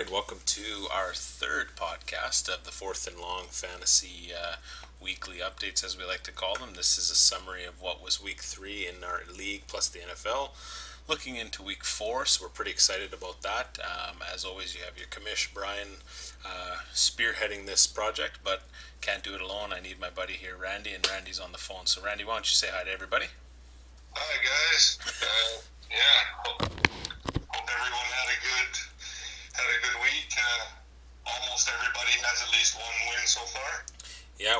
right, welcome to our third podcast of the 4thandlong Fantasy Weekly Updates, as we like to call them. This is a summary of what was Week 3 in our league plus the NFL. Looking into Week 4, so we're pretty excited about that. As always, you have your commish, Brian, spearheading this project, but can't do it alone. I need my buddy here, Randy, and Randy's on the phone. So, Randy, why don't you say hi to everybody? Hi, guys. Hope everyone had a good week. Almost everybody has at least one win so far. Yeah,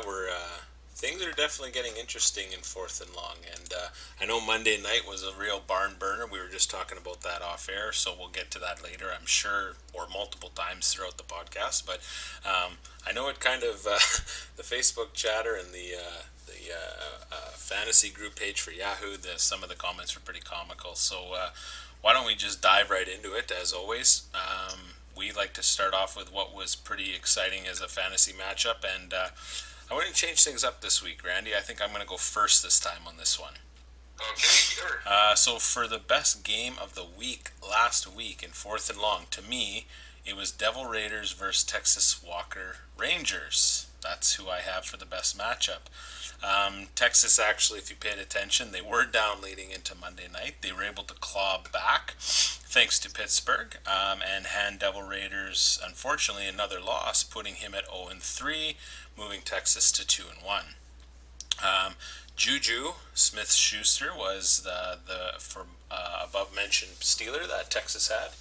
things are definitely getting interesting in 4thandlong, and I know Monday night was a real barn burner. We were just talking about that off air, so we'll get to that later, I'm sure, or multiple times throughout the podcast. But I know it kind of the Facebook chatter and the fantasy group page for Yahoo. Some of the comments were pretty comical. So why don't we just dive right into it? As always, we like to start off with what was pretty exciting as a fantasy matchup, and I want to change things up this week, Randy. I think I'm going to go first this time on this one. Okay, sure. So for the best game of the week last week in 4thandlong, to me, it was Devil Raiders versus Texas Walker Rangers. That's who I have for the best matchup. Texas, actually, if you paid attention, they were down leading into Monday night. They were able to claw back thanks to Pittsburgh and hand Devil Raiders, unfortunately, another loss, putting him at 0-3, moving Texas to 2-1. Juju Smith-Schuster was the above mentioned Steeler that Texas had.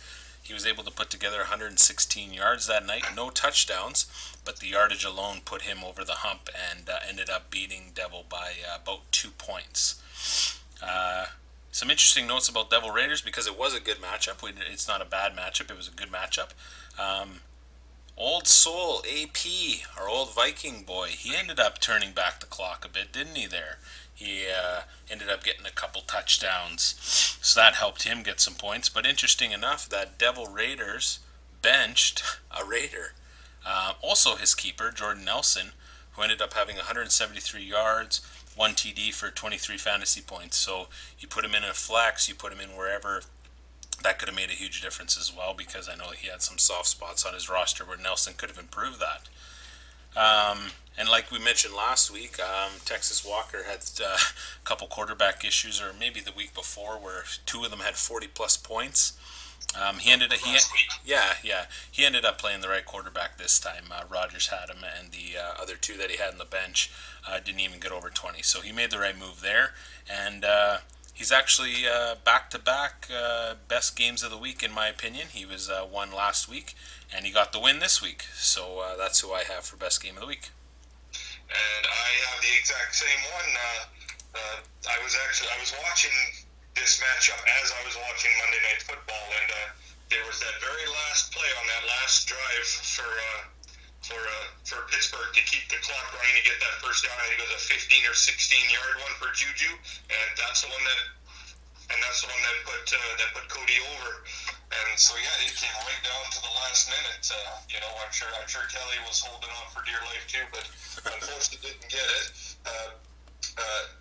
He was able to put together 116 yards that night, no touchdowns, but the yardage alone put him over the hump and ended up beating Devil by about 2 points. Some interesting notes about Devil Raiders, because it was a good matchup. It's not a bad matchup, it was a good matchup. Old Soul, AP, our old Viking boy, he ended up turning back the clock a bit, didn't he there? He ended up getting a couple touchdowns, so that helped him get some points. But interesting enough, that Devil Raiders benched a Raider. Also his keeper, Jordan Nelson, who ended up having 173 yards, 1 TD for 23 fantasy points. So you put him in a flex, you put him in wherever, that could have made a huge difference as well, because I know he had some soft spots on his roster where Nelson could have improved that. And like we mentioned last week, Texas Walker had a couple quarterback issues, or maybe the week before, where two of them had 40-plus points. He ended up playing the right quarterback this time. Rodgers had him, and the other two that he had on the bench didn't even get over 20. So he made the right move there, and he's actually back-to-back best games of the week, in my opinion. He was won last week, and he got the win this week. So that's who I have for best game of the week. And I have the exact same one. I was watching this matchup as I was watching Monday Night Football, and there was that very last play on that last drive for Pittsburgh to keep the clock running to get that first down. I think it was a 15 or 16 yard one for Juju, and that's the one that put Cody over. And so yeah, it came right down to the last minute. I'm sure Kelly was holding on for dear life too, but unfortunately didn't get it.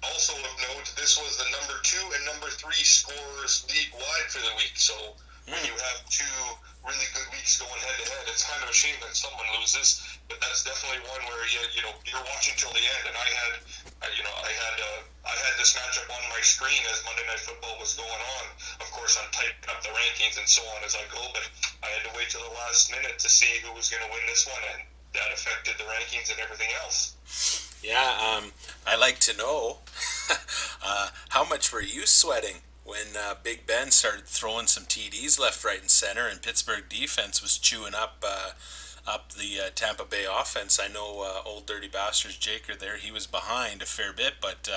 Also of note, this was the number 2 and number 3 scorers league-wide for the week. So when you have two really good weeks going head-to-head, it's kind of a shame that someone loses. But that's definitely one where you're watching till the end. And I had this matchup on my screen as Monday Night Football was going on. Of course, I'm typing up the rankings and so on as I go, but I had to wait till the last minute to see who was going to win this one, and that affected the rankings and everything else. Yeah, I like to know how much were you sweating when Big Ben started throwing some TDs left, right, and center, and Pittsburgh defense was chewing up the Tampa Bay offense. I know old Dirty Bastards Jaker there, he was behind a fair bit, but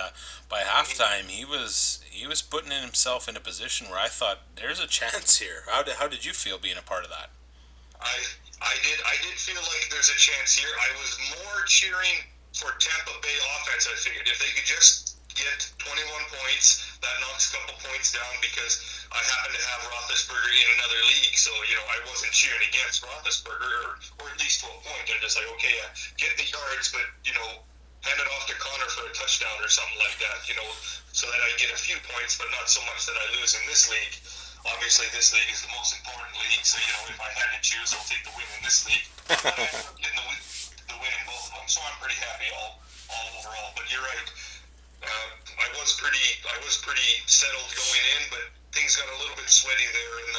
by halftime he was putting himself in a position where I thought there's a chance here. How did you feel being a part of that? I did feel like there's a chance here. I was more cheering for Tampa Bay offense. I figured if they could just get 21 points, that knocks a couple points down, because I happen to have Roethlisberger in another league, so I wasn't cheering against Roethlisberger, or at least to a point. I'm just like, okay, get the yards, but hand it off to Connor for a touchdown or something like that, so that I get a few points, but not so much that I lose in this league. obviously this league is the most important league, so if I had to choose, I'll take the win in this league. But I ended up getting the win in both of them, so I'm pretty happy all overall. But you're right. I was pretty settled going in, but things got a little bit sweaty there in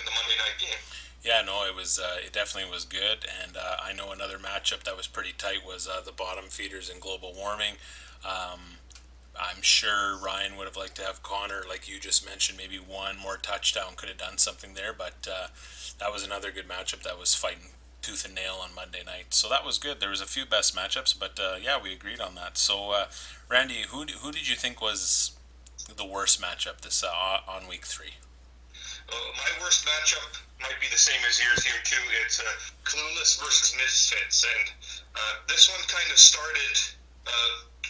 the Monday night game. Yeah, no, it definitely was good, and I know another matchup that was pretty tight was the bottom feeders in global warming. Um, I'm sure Ryan would have liked to have Connor, like you just mentioned, maybe one more touchdown could have done something there, but that was another good matchup that was fighting tooth and nail on Monday night. So that was good. There was a few best matchups, but yeah, we agreed on that. So Randy, who did you think was the worst matchup this on week 3? My worst matchup might be the same as yours here too. It's Clueless versus Misfits, and this one kind of started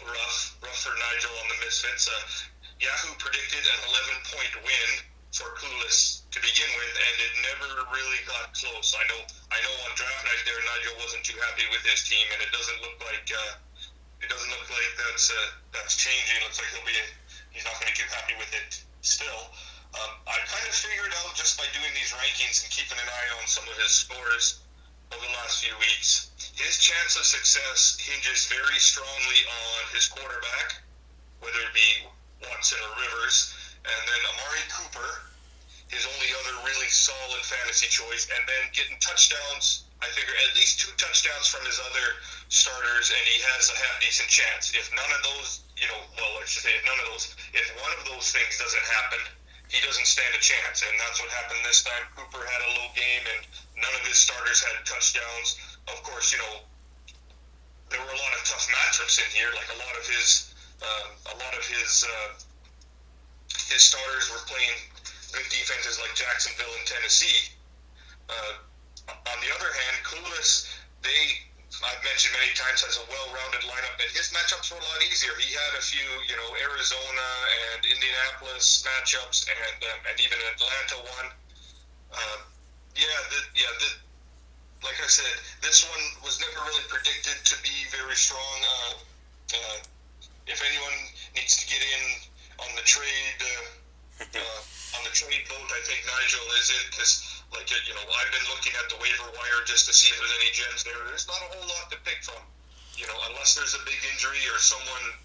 rough for Nigel on the Misfits. Yahoo predicted an 11-point win for Clueless to begin with, and it never really got close. I know on draft night there, Nigel wasn't too happy with his team, and it doesn't look like that's changing. It looks like he's not going to be too happy with it still. I kind of figured out just by doing these rankings and keeping an eye on some of his scores over the last few weeks, his chance of success hinges very strongly on his quarterback, whether it be Watson or Rivers, and then Amari Cooper, his only other really solid fantasy choice, and then getting touchdowns. I figure at least 2 touchdowns from his other starters, and he has a half decent chance. If none of those, if one of those things doesn't happen, he doesn't stand a chance, and that's what happened this time. Cooper had a low game, and none of his starters had touchdowns. Of course, there were a lot of tough matchups in here. Like a lot of his starters were playing good defenses like Jacksonville and Tennessee. On the other hand, Clueless, I've mentioned many times, has a well-rounded lineup, and his matchups were a lot easier. He had a few, Arizona and Indianapolis matchups, and even Atlanta one. Uh, like I said, this one was never really predicted to be very strong. If anyone needs to get in on the trade boat, I think Nigel is it, because I've been looking at the waiver wire just to see if there's any gems there. There's not a whole lot to pick from, unless there's a big injury or someone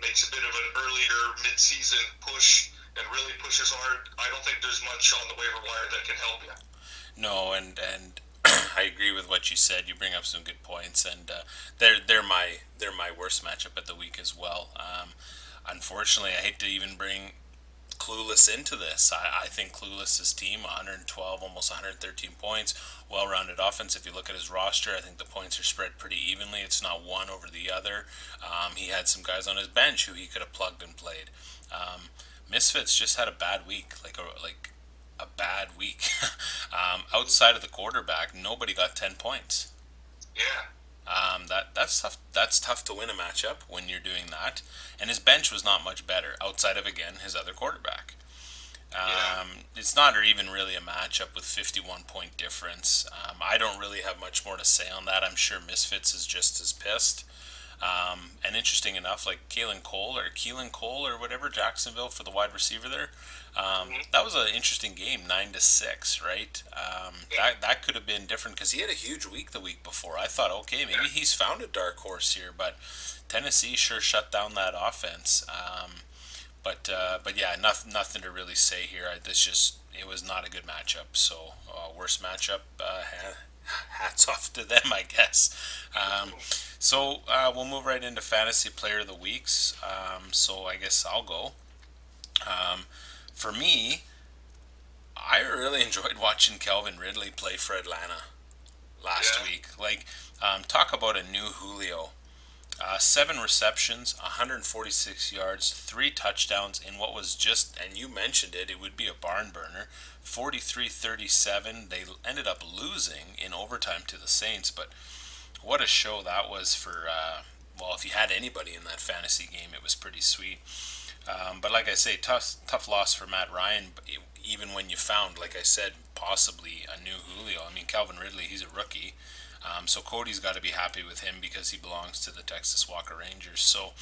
makes a bit of an earlier mid-season push and really pushes hard. I don't think there's much on the waiver wire that can help you. No, and I agree with what you said. You bring up some good points, and they're my worst matchup of the week as well. Unfortunately, I hate to even bring Clueless into this. I think Clueless's team, 112, almost 113 points, well-rounded offense. If you look at his roster, I think the points are spread pretty evenly. It's not one over the other. He had some guys on his bench who he could have plugged and played. Misfits just had a bad week, like a bad week. Outside of the quarterback, nobody got 10 points. Yeah. That's tough. That's tough to win a matchup when you're doing that. And his bench was not much better outside of, again, his other quarterback. It's not even really a matchup with 51-point difference. I don't really have much more to say on that. I'm sure Misfits is just as pissed. And interesting enough, like Keelan Cole or whatever, Jacksonville for the wide receiver there. That was an interesting game, 9-6, right? That could have been different because he had a huge week the week before. I thought, okay, maybe he's found a dark horse here, but Tennessee sure shut down that offense. But yeah, nothing to really say here. It was not a good matchup. So worst matchup. Hats off to them, I guess. So we'll move right into fantasy player of the weeks. So I guess I'll go. For me, I really enjoyed watching Calvin Ridley play for Atlanta last week. Talk about a new Julio. 7 receptions, 146 yards, 3 touchdowns in what was just, and you mentioned it would be a barn burner, 43-37. They ended up losing in overtime to the Saints, but what a show that was for, if you had anybody in that fantasy game, it was pretty sweet. But like I say, tough loss for Matt Ryan. Even when you found, like I said, possibly a new Julio. I mean, Calvin Ridley, he's a rookie. So Cody's got to be happy with him because he belongs to the Texas Walker Rangers. So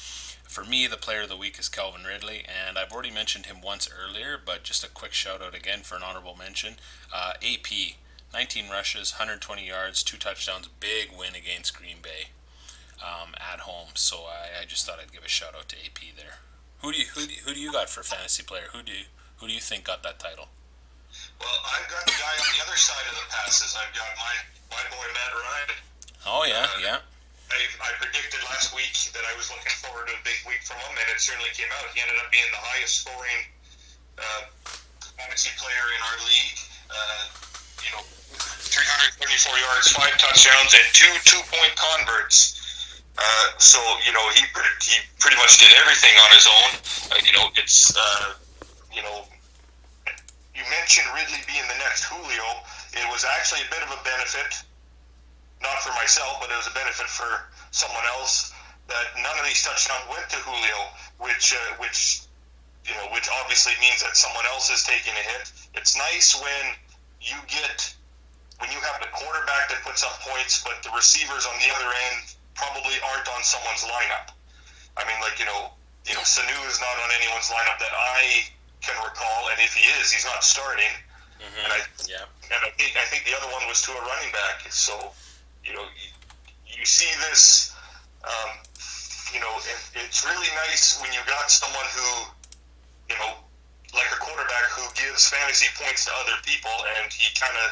for me, the player of the week is Calvin Ridley, and I've already mentioned him once earlier, but just a quick shout out again for an honorable mention. AP, 19 rushes, 120 yards, 2 touchdowns, big win against Green Bay at home. So I just thought I'd give a shout out to AP there. Who do you got for fantasy player? Who do you think got that title? Well, I've got the guy on the other side of the passes. I've got my boy Matt Ryan. Oh yeah, yeah. I predicted last week that I was looking forward to a big week from him, and it certainly came out. He ended up being the highest scoring fantasy player in our league. 334 yards, 5 touchdowns, and two 2-point converts. He pretty much did everything on his own. You mentioned Ridley being the next Julio. It was actually a bit of a benefit, not for myself, but it was a benefit for someone else, that none of these touchdowns went to Julio, which obviously means that someone else is taking a hit. It's nice when you have the quarterback that puts up points, but the receivers on the other end probably aren't on someone's lineup. I mean, Sanu is not on anyone's lineup that I can recall, and if he is, he's not starting. Mm-hmm. And I think the other one was to a running back. So, you see this. It's really nice when you got someone who, like a quarterback who gives fantasy points to other people, and he kind of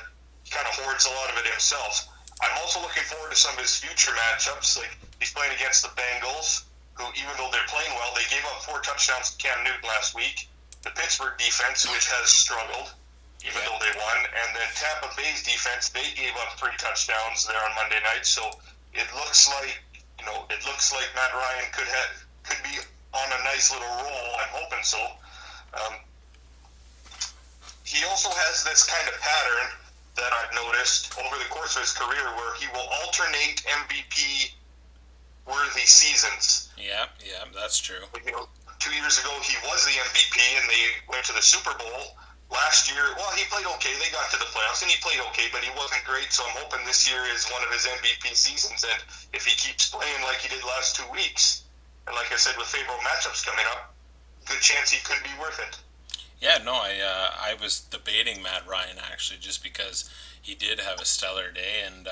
hoards a lot of it himself. I'm also looking forward to some of his future matchups. Like, he's playing against the Bengals, who, even though they're playing well, they gave up 4 touchdowns to Cam Newton last week. The Pittsburgh defense, which has struggled, even though they won, and then Tampa Bay's defense, they gave up 3 touchdowns there on Monday night. So it looks like Matt Ryan could be on a nice little roll. I'm hoping so. He also has this kind of pattern that I've noticed over the course of his career, where he will alternate MVP-worthy seasons. Yeah, that's true. 2 years ago he was the MVP, and they went to the Super Bowl. Last year, well, he played okay. They got to the playoffs, and he played okay, but he wasn't great. So I'm hoping this year is one of his MVP seasons. And if he keeps playing like he did last 2 weeks, and like I said, with favorable matchups coming up, good chance he could be worth it. Yeah, no, I was debating Matt Ryan actually, just because he did have a stellar day, and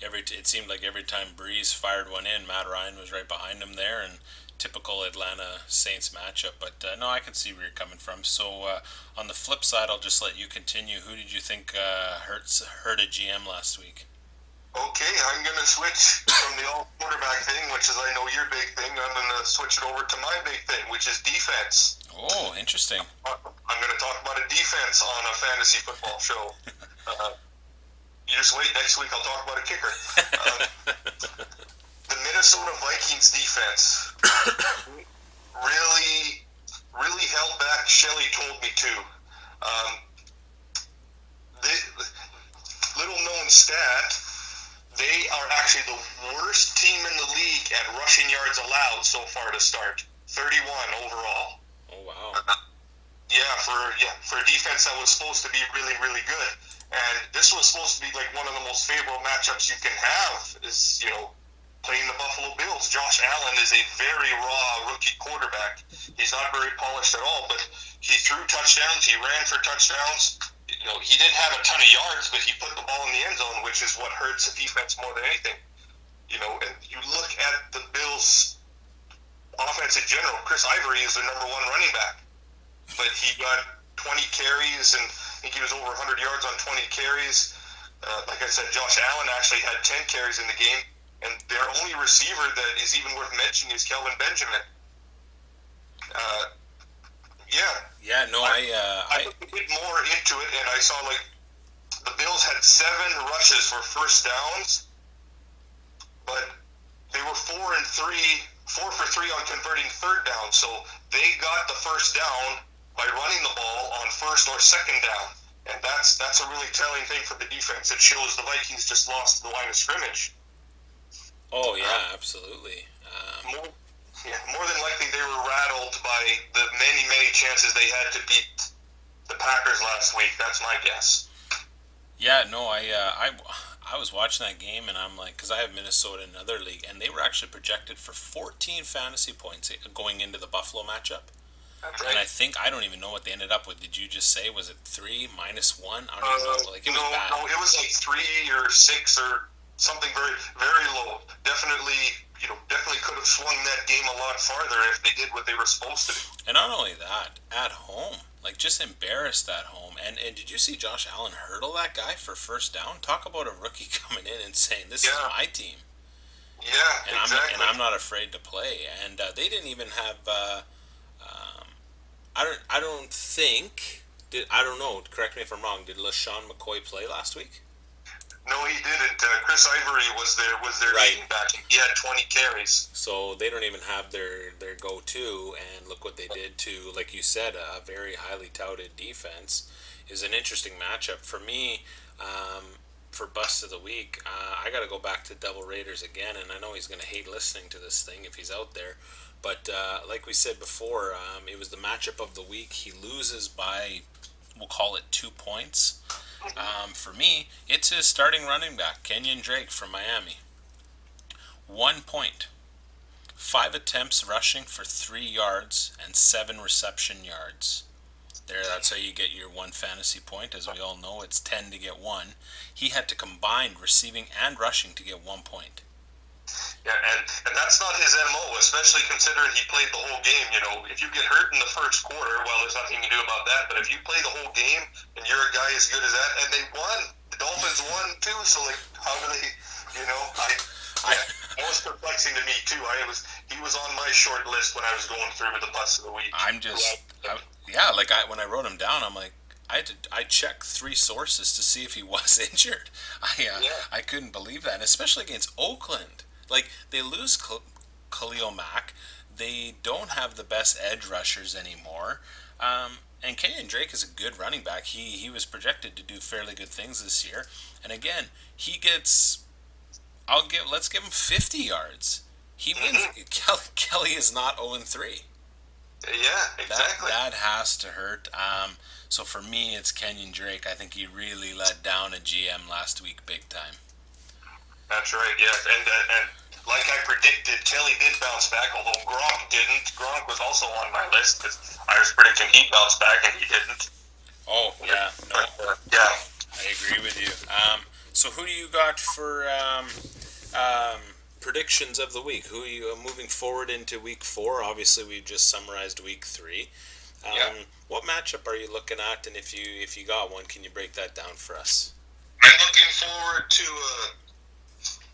it seemed like every time Breeze fired one in, Matt Ryan was right behind him there, and typical Atlanta Saints matchup. But no, I can see where you're coming from. So on the flip side, I'll just let you continue. Who did you think hurt a GM last week? Okay, I'm going to switch from the all-quarterback thing, which is, I know, your big thing. I'm going to switch it over to my big thing, which is defense. Oh, interesting. I'm going to talk about a defense on a fantasy football show. You just wait. Next week I'll talk about a kicker. The Minnesota Vikings defense really held back. Shelley told me to. Little known stat, they are actually the worst team in the league at rushing yards allowed so far to start. 31 overall. Oh wow. For a defense that was supposed to be really, really good. And this was supposed to be like one of the most favorable matchups you can have, is, playing the Buffalo Bills. Josh Allen is a very raw rookie quarterback. He's not very polished at all, but he threw touchdowns, he ran for touchdowns. He didn't have a ton of yards, but he put the ball in the end zone, which is what hurts the defense more than anything. And you look at the Bills' offense in general. Chris Ivory is their number 1 running back, but he got 20 carries, and I think he was over 100 yards on 20 carries. Like I said, Josh Allen actually had 10 carries in the game, and their only receiver that is even worth mentioning is Kelvin Benjamin. I looked a bit more into it, and I saw the Bills had 7 rushes for first downs, but they were 4 for 3 on converting third down. So they got the first down by running the ball on first or second down, and that's a really telling thing for the defense. It shows the Vikings just lost the line of scrimmage. Oh yeah, absolutely. Yeah, more than likely they were rattled by the many, many chances they had to beat the Packers last week. That's my guess. Yeah, no, I was watching that game and I'm like, because I have Minnesota in another league, and they were actually projected for 14 fantasy points going into the Buffalo matchup. That's And I right. think I don't even know what they ended up with. Did you just say was it three minus one? I don't even Uh, know. Like it no, was bad. no, it was like 3 or 6 or something very, very low. Definitely, definitely could have swung that game a lot farther if they did what they were supposed to do. And not only that, at home, like just embarrassed at home. And did you see Josh Allen hurdle that guy for first down? Talk about a rookie coming in and saying, "This is Yeah, my team," yeah, exactly. I'm not afraid to play. And they didn't even have. Um, I don't think. I don't know. Correct me if I'm wrong. Did LaShawn McCoy play last week? No, he didn't. Chris Ivory was their Right. leading back. He had 20 carries. So they don't even have their go to, and look what they did to, like you said, a very highly touted defense. Is an interesting matchup for me. For bust of the week, I got to go back to Devil Raiders again, and I know he's going to hate listening to this thing if he's out there. But like we said before, it was the matchup of the week. He loses by, we'll call it 2 points. For me, it's his starting running back, Kenyon Drake from Miami. 1 point. 5 attempts rushing for 3 yards and 7 reception yards. That's how you get your one fantasy point. As we all know, it's 10 to get one. He had to combine receiving and rushing to get 1 point. Yeah, and that's not his MO, especially considering he played the whole game. If you get hurt in the first quarter, well, there's nothing you can do about that. But if you play the whole game and you're a guy as good as that, and they won, the Dolphins won too. So like, how do they? I, Yeah, that was perplexing to me too. He was on my short list when I was going through the bust of the week. I'm just, yeah, like when I wrote him down, I'm like, I checked 3 sources to see if he was injured. Yeah. I couldn't believe that, especially against Oakland. Like they lose Khalil Mack, they don't have the best edge rushers anymore. And Kenyon Drake is a good running back. He was projected to do fairly good things this year. And again, he gets. Let's give him 50 yards. He wins. Hmm. Kelly is not 0-3. Yeah, exactly. That has to hurt. So for me, it's Kenyon Drake. I think he really let down a GM last week, big time. That's right. Yeah, and like I predicted, Kelly did bounce back, although Gronk didn't. Gronk was also on my list because I was predicting he'd bounce back and he didn't. Oh yeah, no, Yeah. I agree with you. So who do you got for um, predictions of the week? Who are you moving forward into week 4? Obviously, we've just summarized week 3. Yeah. What matchup are you looking at? And if you got one, can you break that down for us? I'm looking forward to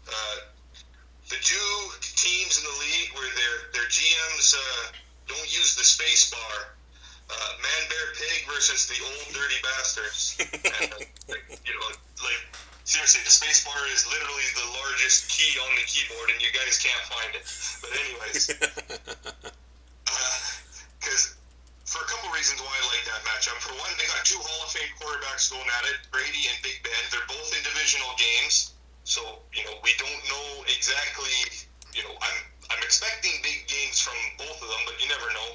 uh, the two teams in the league where their GMs don't use the space bar. Man Bear Pig versus the Old Dirty Bastards. And, like seriously, the space bar is literally the largest key on the keyboard, and you guys can't find it. But anyways, because for a couple reasons why I like that matchup. For one, they got two Hall of Fame quarterbacks going at it, Brady and Big Ben. They're both in divisional games, so we don't know exactly. I'm expecting big games from both of them, but you never know.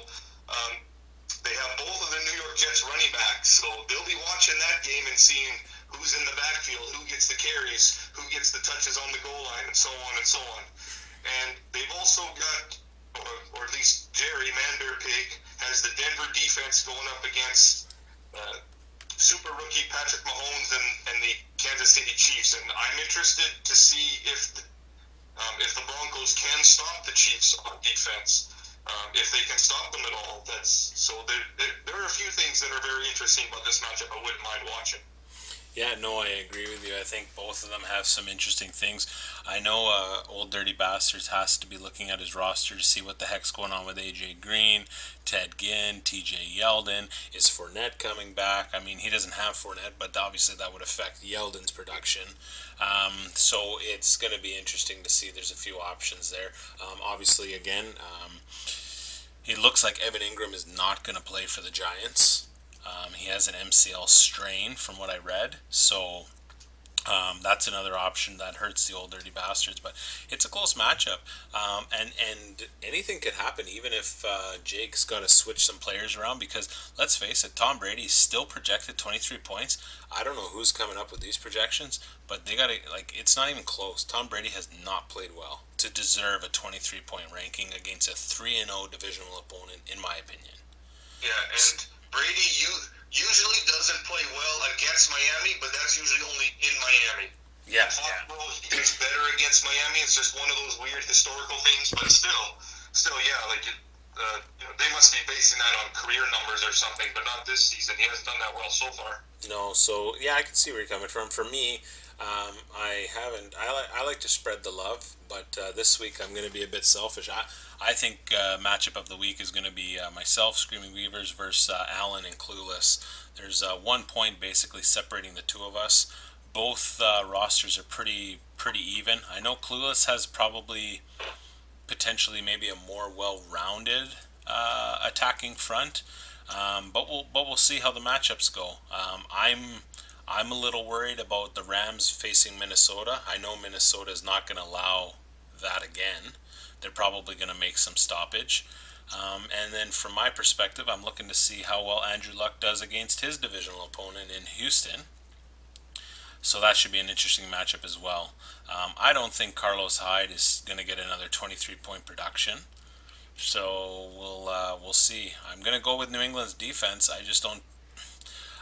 They have both of the New York Jets running backs, so they'll be watching that game and seeing who's in the backfield, who gets the carries, who gets the touches on the goal line, and so on and so on. And they've also got, or at least Jerry Manbear Pig has the Denver defense going up against super rookie Patrick Mahomes and the Kansas City Chiefs. And I'm interested to see if the Broncos can stop the Chiefs on defense. If they can stop them at all. There are a few things that are very interesting about this matchup I wouldn't mind watching. Yeah, no, I agree with you. I think both of them have some interesting things. I know Old Dirty Bastards has to be looking at his roster to see what the heck's going on with AJ Green, Ted Ginn, TJ Yeldon. Is Fournette coming back? I mean, he doesn't have Fournette, but obviously that would affect Yeldon's production. So it's going to be interesting to see. There's a few options there. Obviously, again, it looks like Evan Ingram is not going to play for the Giants. He has an MCL strain from what I read. So That's another option that hurts the old dirty bastards, but it's a close matchup, and anything could happen. Even if Jake's got to switch some players around, because let's face it, Tom Brady's still projected 23 points. I don't know who's coming up with these projections, but they got to it's not even close. Tom Brady has not played well to deserve a 23-point ranking against a 3-0 divisional opponent, in my opinion. Yeah, and Brady, usually doesn't play well against Miami, but that's usually only in Miami. Yeah, He gets better against Miami. It's just one of those weird historical things, but still, yeah, they must be basing that on career numbers or something, but not this season. He hasn't done that well so far. No, so yeah, I can see where you're coming from. For me, I haven't. I like to spread the love, but this week I'm going to be a bit selfish. I think matchup of the week is going to be myself, Screaming Weavers, versus Allen and Clueless. There's 1 point basically separating the two of us. Both rosters are pretty even. I know Clueless has probably potentially maybe a more well-rounded attacking front, but we'll see how the matchups go. I'm a little worried about the Rams facing Minnesota. I know Minnesota is not going to allow that again. They're probably going to make some stoppage. And then from my perspective, I'm looking to see how well Andrew Luck does against his divisional opponent in Houston. So that should be an interesting matchup as well. I don't think Carlos Hyde is going to get another 23-point production. So we'll see. I'm going to go with New England's defense. I just don't.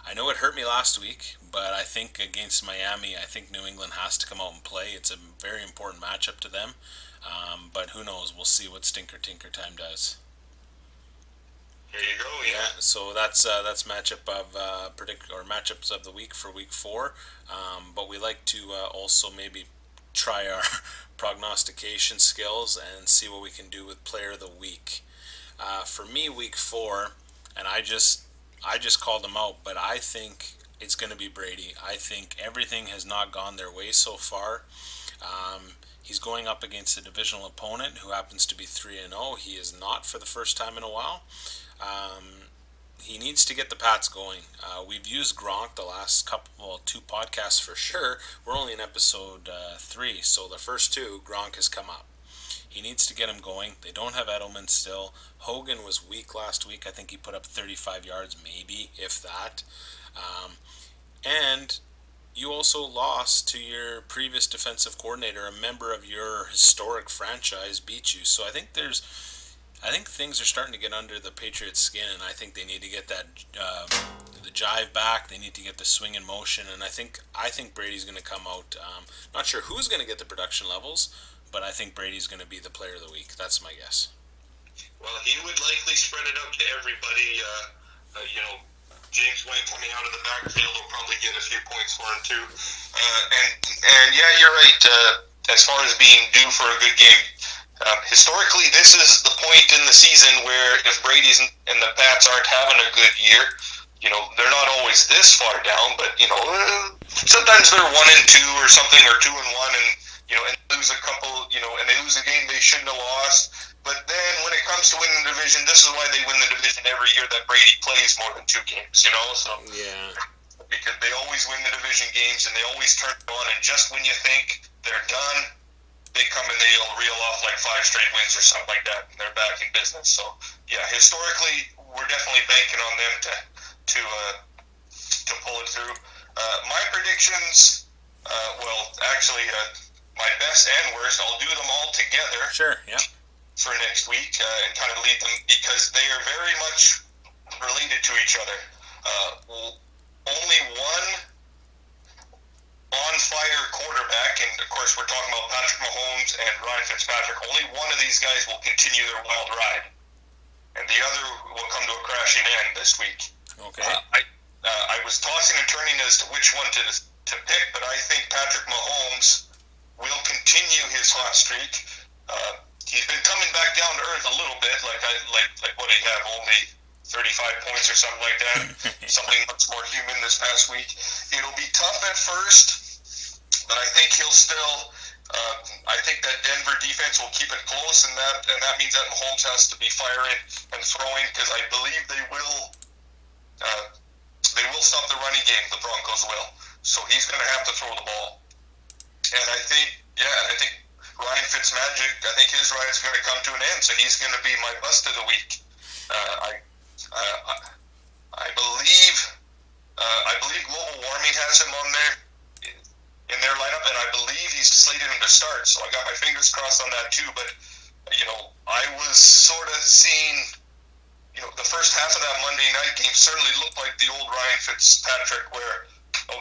I know it hurt me last week, but I think against Miami, I think New England has to come out and play. It's a very important matchup to them. But who knows? We'll see what Stinker Tinker Time does. There you go. Yeah. So that's matchup of matchups of the week for week 4. But we like to also maybe try our prognostication skills and see what we can do with player of the week. For me, week 4, and I just called him out, but I think it's going to be Brady. I think everything has not gone their way so far. He's going up against a divisional opponent who happens to be 3-0. He is not for the first time in a while. He needs to get the Pats going. We've used Gronk the last 2 podcasts for sure. We're only in episode 3, so the first 2, Gronk has come up. He needs to get him going. They don't have Edelman still. Hogan was weak last week. I think he put up 35 yards, maybe, if that. And you also lost to your previous defensive coordinator. A member of your historic franchise beat you. So I think things are starting to get under the Patriots' skin, and I think they need to get that the jive back. They need to get the swing in motion, and I think Brady's going to come out. Not sure who's going to get the production levels, but I think Brady's going to be the player of the week. That's my guess. Well, he would likely spread it out to everybody. James White coming out of the backfield will probably get a few points for him too. And yeah, you're right. As far as being due for a good game. Historically, this is the point in the season where if Brady's and the Pats aren't having a good year, they're not always this far down, but, sometimes they're 1-2 or something, or 2-1, and lose a couple, and they lose a game they shouldn't have lost. But then when it comes to winning the division, this is why they win the division every year, that Brady plays more than 2 games, so. Yeah. Because they always win the division games, and they always turn it on, and just when you think they're done, they come and they'll reel off like 5 straight wins or something like that, and they're back in business. So, yeah, historically, we're definitely banking on them to pull it through. My predictions, my best and worst, I'll do them all together. Sure, yeah. For next week, and kind of lead them, because they are very much related to each other. Only one on-fire quarterback, and of course we're talking about Patrick Mahomes and Ryan Fitzpatrick, only one of these guys will continue their wild ride, and the other will come to a crashing end this week. Okay. I was tossing and turning as to which one to pick, but I think Patrick Mahomes will continue his hot streak. He's been coming back down to earth a little bit, like what he had, only 35 points or something like that. Something much more human this past week. It'll be tough at first, but I think he'll still. I think that Denver defense will keep it close, and that means that Mahomes has to be firing and throwing, because I believe they will stop the running game. The Broncos will. so he's going to have to throw the ball. And I think Ryan Fitzmagic, I think his ride's going to come to an end, so he's going to be my bust of the week. I believe global warming has him on there in their lineup, and I believe he's slated him to start. So I got my fingers crossed on that too. But I was sort of seeing, the first half of that Monday night game certainly looked like the old Ryan Fitzpatrick, where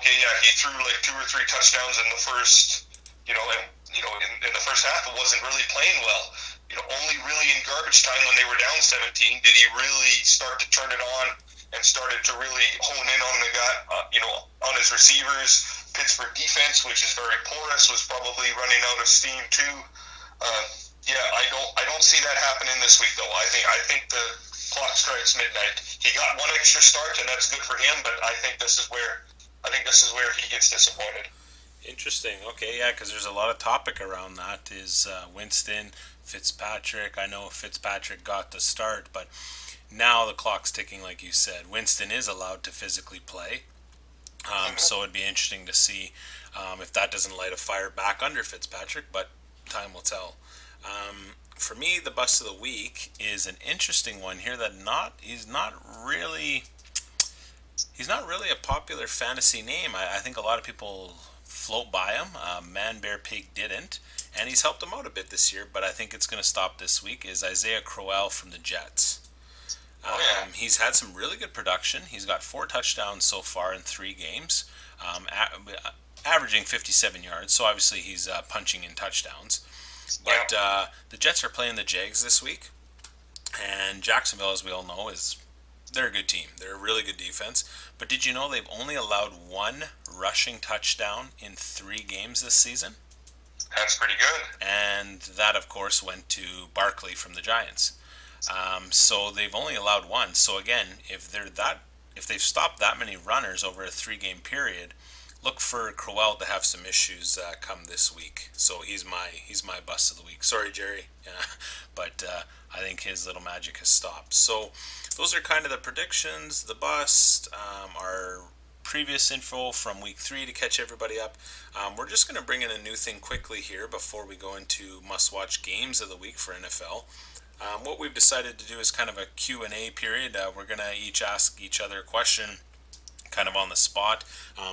he threw like 2 or 3 touchdowns in the first, in the first half, it wasn't really playing well. Only really in garbage time when they were down 17 did he really start to turn it on and started to really hone in on the guy, on his receivers. Pittsburgh defense, which is very porous, was probably running out of steam too. I don't see that happening this week though. I think the clock strikes midnight. He got 1 extra start, and that's good for him. But I think this is where he gets disappointed. Interesting. Okay, yeah, because there's a lot of topic around that. Is Winston, Fitzpatrick. I know Fitzpatrick got the start, but now the clock's ticking, like you said. Winston is allowed to physically play, so it'd be interesting to see if that doesn't light a fire back under Fitzpatrick, but time will tell. For me, the bust of the week is an interesting one here that he's not really a popular fantasy name. I think a lot of people float by him. Man Bear Pig didn't, and he's helped him out a bit this year, but I think it's going to stop this week, is Isaiah Crowell from the Jets. He's had some really good production. He's got 4 touchdowns so far in 3 games, averaging 57 yards, so obviously he's punching in touchdowns. But the Jets are playing the Jags this week, and Jacksonville, as we all know, they're a good team. They're a really good defense. But did you know they've only allowed 1 rushing touchdown in 3 games this season? That's pretty good. And that, of course, went to Barkley from the Giants. So they've only allowed 1. So again, if they've stopped that many runners over a 3-game period, look for Crowell to have some issues come this week. So he's my bust of the week. Sorry, Jerry, but I think his little magic has stopped. So those are kind of the predictions, the bust, our previous info from week 3 to catch everybody up. We're just going to bring in a new thing quickly here before we go into must-watch games of the week for NFL. What we've decided to do is kind of a Q&A period. We're going to each ask each other a question kind of on the spot,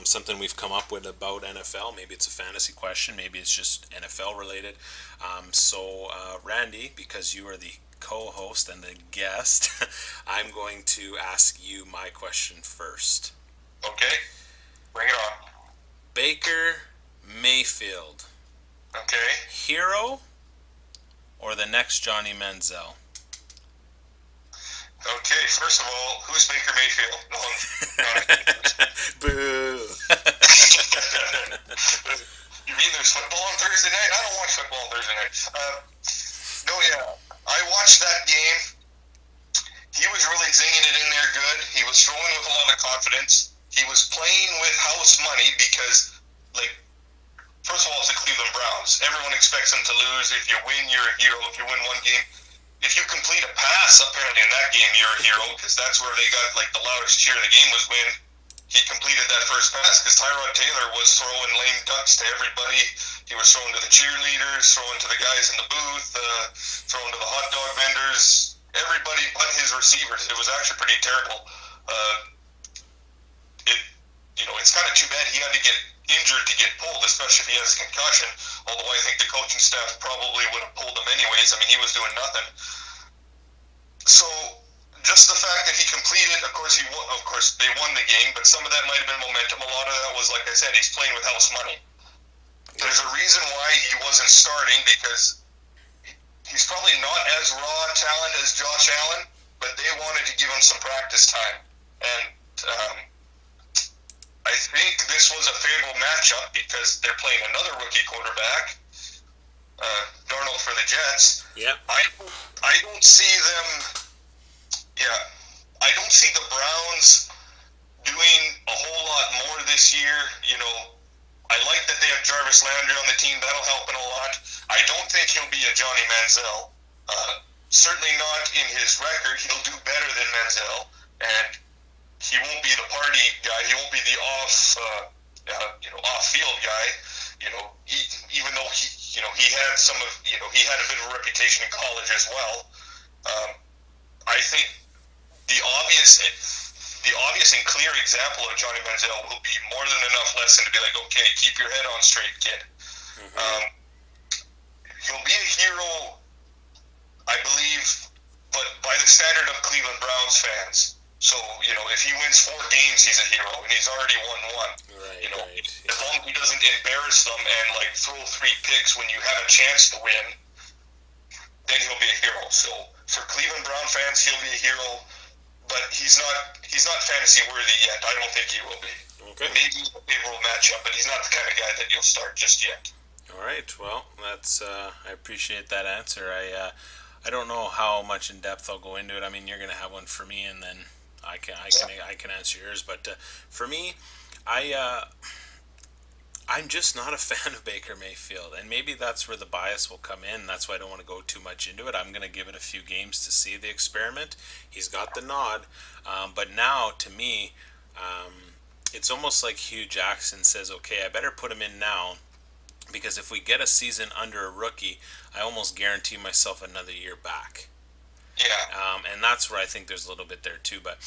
something we've come up with about NFL. Maybe it's a fantasy question, maybe it's just NFL related. So Randy, because you are the co-host and the guest, I'm going to ask you my question first. Okay, bring it on. Baker Mayfield. Okay. Hero or the next Johnny Manziel? Okay, first of all, who's Baker Mayfield? Boo. You mean there's football on Thursday night? I don't watch football on Thursday night. I watched that game. He was really zinging it in there good. He was throwing with a lot of confidence. He was playing with house money because, first of all, it's the Cleveland Browns. Everyone expects them to lose. If you win, you're a hero. If you win one game, if you complete a pass, apparently in that game, you're a hero, because that's where they got the loudest cheer of the game was when he completed that first pass, because Tyrod Taylor was throwing lame ducks to everybody. He was throwing to the cheerleaders, throwing to the guys in the booth, throwing to the hot dog vendors, everybody but his receivers. It was actually pretty terrible. It's kind of too bad he had to get injured to get pulled, especially if he has a concussion, although I think the coaching staff probably would have pulled him anyways. I mean, he was doing nothing. So just the fact that he completed, of course they won the game, but some of that might have been momentum. A lot of that was, like I said, he's playing with house money. There's a reason why he wasn't starting, because he's probably not as raw talent as Josh Allen, but they wanted to give him some practice time. And I think this was a favorable matchup because they're playing another rookie quarterback, Darnold for the Jets. Yeah. I don't see them. Yeah, I don't see the Browns doing a whole lot more this year. I like that they have Jarvis Landry on the team. That'll help in a lot. I don't think he'll be a Johnny Manziel. Certainly not in his record. He'll do better than Manziel, and he won't be the party guy. He won't be the off off-field guy. Even though he had he had a bit of a reputation in college as well. Um, I think the obvious the obvious and clear example of Johnny Manziel will be more than enough lesson to be like, okay, keep your head on straight, kid. Mm-hmm. He'll be a hero, I believe, but by the standard of Cleveland Browns fans. So, if he wins 4 games, he's a hero, and he's already won one. Right, right. As long as he doesn't embarrass them and throw 3 picks when you have a chance to win, then he'll be a hero. So for Cleveland Brown fans, he'll be a hero, but he's not fantasy worthy yet. I don't think he will be. Okay. Maybe a favorable matchup, but he's not the kind of guy that you'll start just yet. All right. Well, that's I appreciate that answer. I don't know how much in depth I'll go into it. I mean, you're going to have one for me, and then I can answer yours. But for me, I'm just not a fan of Baker Mayfield, and maybe that's where the bias will come in. That's why I don't want to go too much into it. I'm going to give it a few games to see the experiment. He's got the nod, but now to me, it's almost like Hugh Jackson says, "Okay, I better put him in now." Because if we get a season under a rookie, I almost guarantee myself another year back. Yeah. And that's where I think there's a little bit there too. But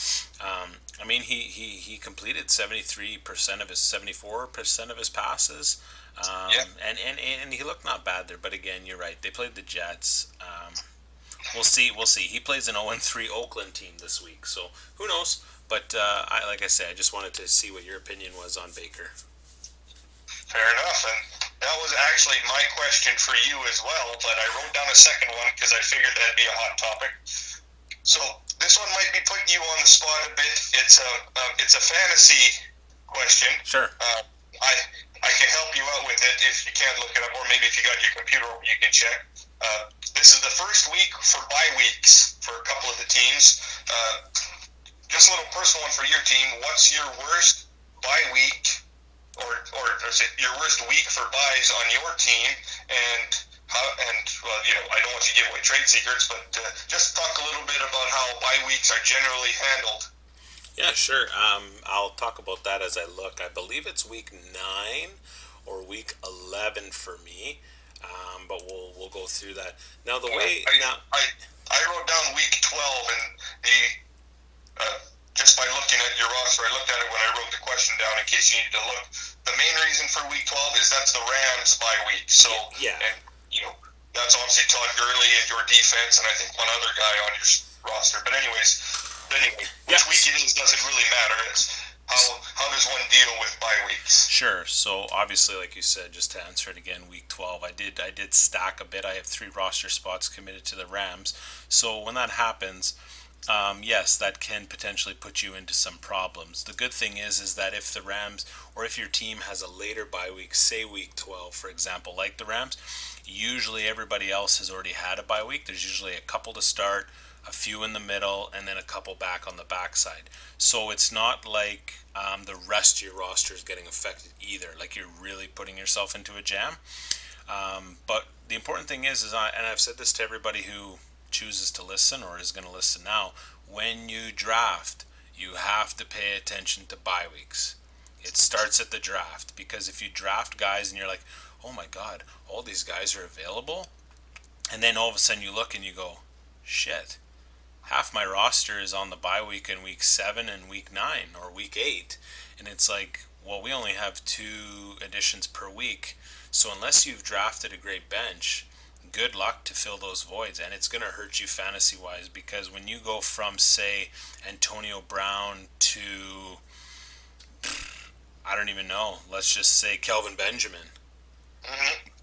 I mean, he completed 73% of his 74% of his passes, Yeah. and he looked not bad there. But again, you're right. They played the Jets. We'll see. We'll see. He plays an 0-3 Oakland team this week, so who knows? But like I said, I just wanted to see what your opinion was on Baker. Fair enough, and that was actually my question for you as well, but I wrote down a second one because I figured that'd be a hot topic. So this one might be putting you on the spot a bit. It's a fantasy question. Sure. I can help you out with it if you can't look it up, or maybe if you got your computer open, you can check. This is the first week for bye weeks for a couple of the teams. Just a little personal one for your team. What's your worst bye week? Or is it your worst week for buys on your team, and how? And I don't want you to give away trade secrets, but just talk a little bit about how bye weeks are generally handled. Yeah, sure. I'll talk about that as I look. I believe it's week 9 or week 11 for me, but we'll go through that. Now I wrote down week 12, and just by looking at your roster, I looked at it when I wrote the question down in case you needed to look. The main reason for week 12 is that's the Rams bye week. So, yeah. And, that's obviously Todd Gurley and your defense, and I think one other guy on your roster. But anyway, which week it is doesn't really matter. It's how does one deal with bye weeks? Sure. So obviously, like you said, just to answer it again, week 12, I did stack a bit. I have 3 roster spots committed to the Rams. So when that happens, yes, that can potentially put you into some problems. The good thing is that if the Rams, or if your team has a later bye week, say week 12, for example, like the Rams, usually everybody else has already had a bye week. There's usually a couple to start, a few in the middle, and then a couple back on the backside. So it's not like the rest of your roster is getting affected either. Like you're really putting yourself into a jam. But the important thing is and I've said this to everybody who chooses to listen or is going to listen now, when you draft, you have to pay attention to bye weeks. It starts at the draft, because if you draft guys and you're like, oh my god, all these guys are available, and then all of a sudden you look and you go, shit, half my roster is on the bye week in week 7 and week 9 or week 8, and it's like, well, we only have 2 additions per week, so unless you've drafted a great bench, good luck to fill those voids, and it's going to hurt you fantasy wise, because when you go from, say, Antonio Brown to, I don't even know, let's just say Kelvin Benjamin,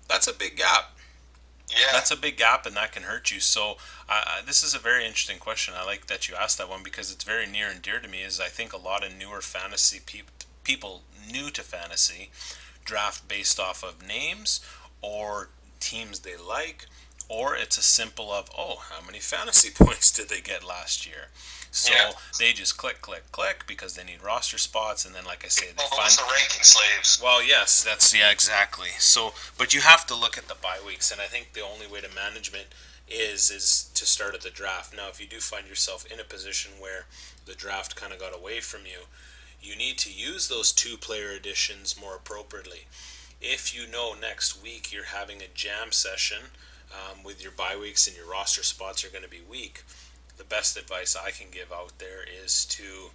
that's a big gap. Yeah. That's a big gap, and that can hurt you. So this is a very interesting question. I like that you asked that one, because it's very near and dear to me. Is I think a lot of newer fantasy people new to fantasy draft based off of names or teams they like, or it's a simple of, oh, how many fantasy points did they get last year? So they just click because they need roster spots, and then, like I say, they find the ranking slaves. Well, yes, exactly. So, but you have to look at the bye weeks, and I think the only way to management is to start at the draft. Now, if you do find yourself in a position where the draft kind of got away from you, you need to use those two-player additions more appropriately. If you know next week you're having a jam session with your bye weeks and your roster spots are going to be weak, the best advice I can give out there is to,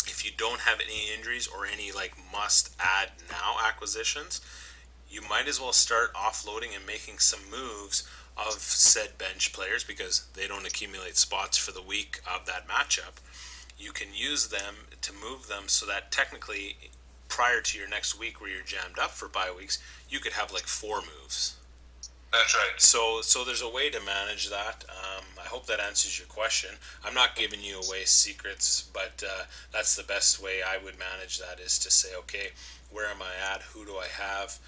if you don't have any injuries or any like must add now acquisitions, you might as well start offloading and making some moves of said bench players because they don't accumulate spots for the week of that matchup. You can use them to move them so that technically prior to your next week where you're jammed up for bye weeks, you could have like four moves. That's right. So there's a way to manage that. I hope that answers your question. I'm not giving you away secrets, but that's the best way I would manage that is to say, okay, where am I at? Who do I have?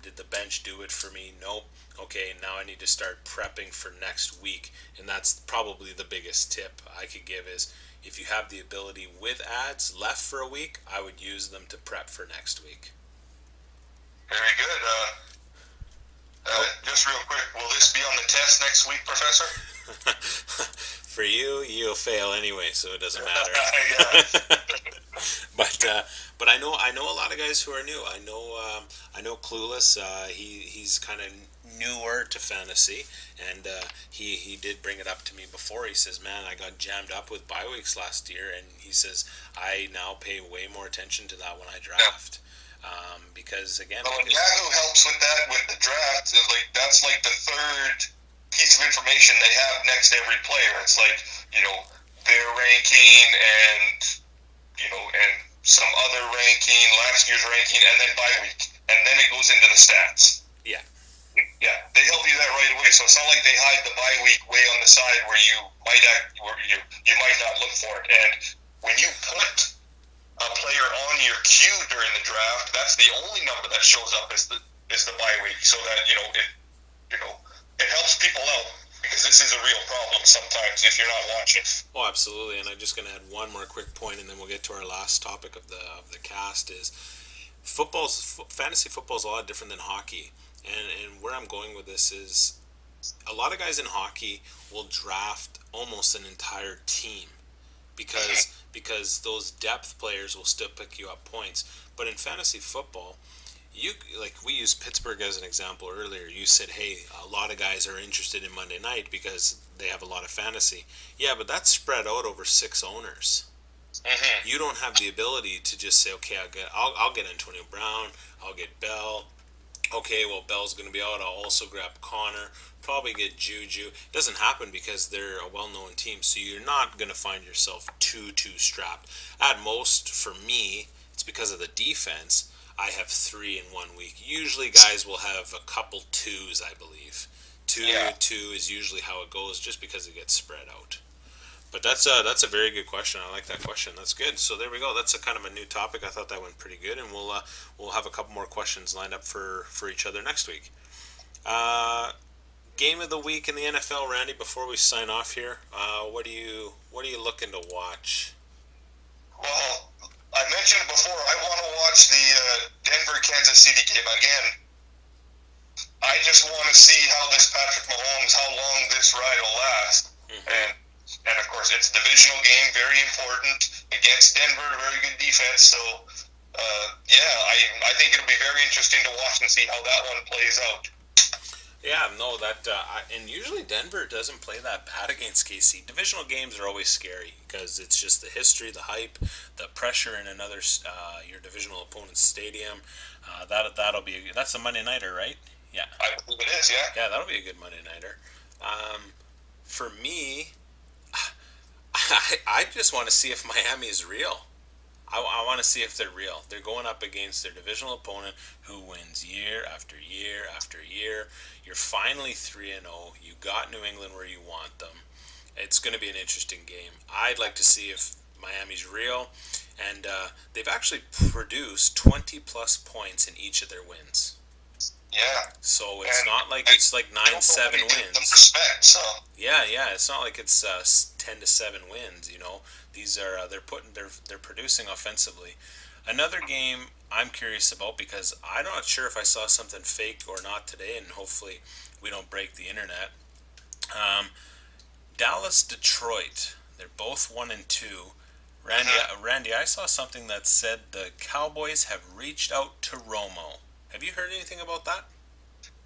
Did the bench do it for me? Nope. Okay, now I need to start prepping for next week, and that's probably the biggest tip I could give is if you have the ability with ads left for a week, I would use them to prep for next week. Very good. Just real quick, will this be on the test next week, Professor? For you, you'll fail anyway, so it doesn't matter. But I know a lot of guys who are new. I know Clueless. He's kind of newer to fantasy, and he did bring it up to me before. He says, "Man, I got jammed up with bye weeks last year," and he says I now pay way more attention to that when I draft. Because again, well, Yahoo helps with that with the draft. Like that's like the third piece of information they have next to every player. It's like their ranking and and some other ranking, last year's ranking, and then bye week, and then it goes into the stats. Yeah. Yeah, they help you that right away. So it's not like they hide the bye week way on the side where you might not look for it. And when you put a player on your queue during the draft, that's the only number that shows up is the bye week, so that it helps people out because this is a real problem sometimes if you're not watching. Oh, absolutely. And I'm just going to add one more quick point, and then we'll get to our last topic of the cast. Is fantasy football is a lot different than hockey, and where I'm going with this is a lot of guys in hockey will draft almost an entire team because those depth players will still pick you up points. But in fantasy football, we used Pittsburgh as an example earlier. You said, hey, a lot of guys are interested in Monday night because they have a lot of fantasy. Yeah, but that's spread out over 6 owners. Mm-hmm. You don't have the ability to just say, okay, I'll get Antonio Brown, I'll get Bell. Okay, well, Bell's going to be out. I'll also grab Connor. Probably get Juju. It doesn't happen because they're a well-known team, so you're not going to find yourself too strapped. At most, for me, it's because of the defense. I have 3 in 1 week. Usually, guys will have a couple 2s, I believe. Two is usually how it goes, just because it gets spread out. But that's a very good question. I like that question. That's good. So there we go. That's a kind of a new topic. I thought that went pretty good, and we'll have a couple more questions lined up for each other next week. Game of the week in the NFL, Randy. Before we sign off here, what are you looking to watch? Well, I mentioned before I want to watch the Denver Kansas City game again. I just want to see how this Patrick Mahomes, how long this ride will last, and of course, it's a divisional game, very important, against Denver, very good defense. So, I think it'll be very interesting to watch and see how that one plays out. Yeah, no, and usually Denver doesn't play that bad against KC. Divisional games are always scary because it's just the history, the hype, the pressure in your divisional opponent's stadium. That's a Monday nighter, right? Yeah, I believe it is. Yeah. Yeah, that'll be a good Monday nighter. For me, I just want to see if Miami is real. I want to see if they're real. They're going up against their divisional opponent who wins year after year after year. You're finally 3-0. You got New England where you want them. It's going to be an interesting game. I'd like to see if Miami's real. And they've actually produced 20-plus points in each of their wins. Yeah. So it's not like it's like 9-7 wins. Respect, so. Yeah. It's not like it's 10-7 wins. These are they're producing offensively. Another game I'm curious about because I'm not sure if I saw something fake or not today, and hopefully we don't break the internet. Dallas, Detroit. They're both 1-2. Randy, I saw something that said the Cowboys have reached out to Romo. Have you heard anything about that?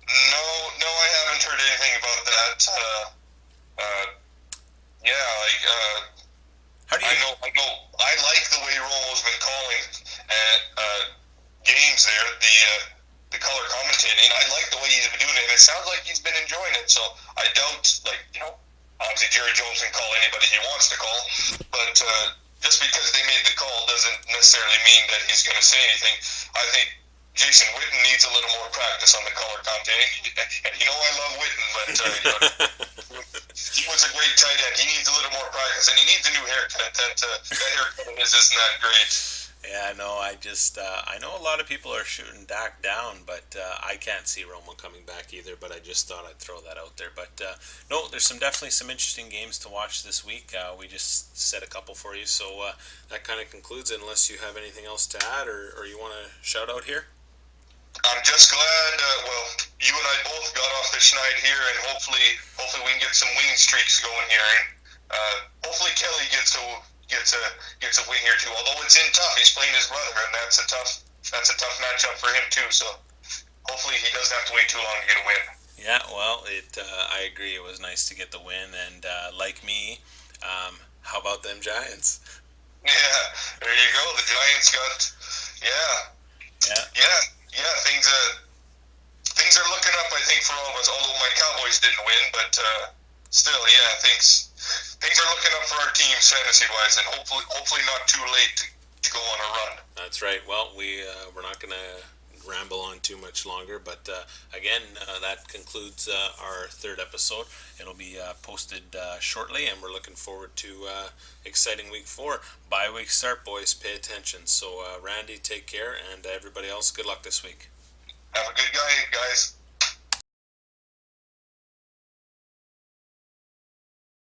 No, no, I haven't heard anything about that. Uh, yeah, like How do you? I like the way Romo's been calling games there. The color commentating. I like the way he's been doing it, and it sounds like he's been enjoying it. So I doubt, like, obviously Jerry Jones can call anybody he wants to call, but just because they made the call doesn't necessarily mean that he's going to say anything. I think Jason Witten needs a little more practice on the color commentating, and I love Witten, but he was a great tight end. He needs a little more practice, and he needs a new haircut. That haircut of his isn't that great. Yeah, no, I know a lot of people are shooting Dak down, but I can't see Romo coming back either. But I just thought I'd throw that out there. But no, there's definitely some interesting games to watch this week. We just set a couple for you, so that kind of concludes it. Unless you have anything else to add, or you want to shout out here. I'm just glad. Well, you and I both got off the schneid here, and hopefully we can get some winning streaks going here, and hopefully Kelly gets a win here too. Although it's in tough, he's playing his brother, and that's a tough matchup for him too. So hopefully he doesn't have to wait too long to get a win. Yeah, well, I agree. It was nice to get the win, and like me, how about them Giants? Yeah, there you go. The Giants got, yeah. Things are looking up. I think for all of us. Although my Cowboys didn't win, but still, yeah, things are looking up for our teams fantasy wise, and hopefully not too late to go on a run. That's right. Well, we're not going to ramble on too much longer, but again, that concludes our third episode. It'll be posted shortly, and we're looking forward to exciting week 4. Bye week start, boys. Pay attention. So, Randy, take care, and everybody else, good luck this week. Have a good guy, guys.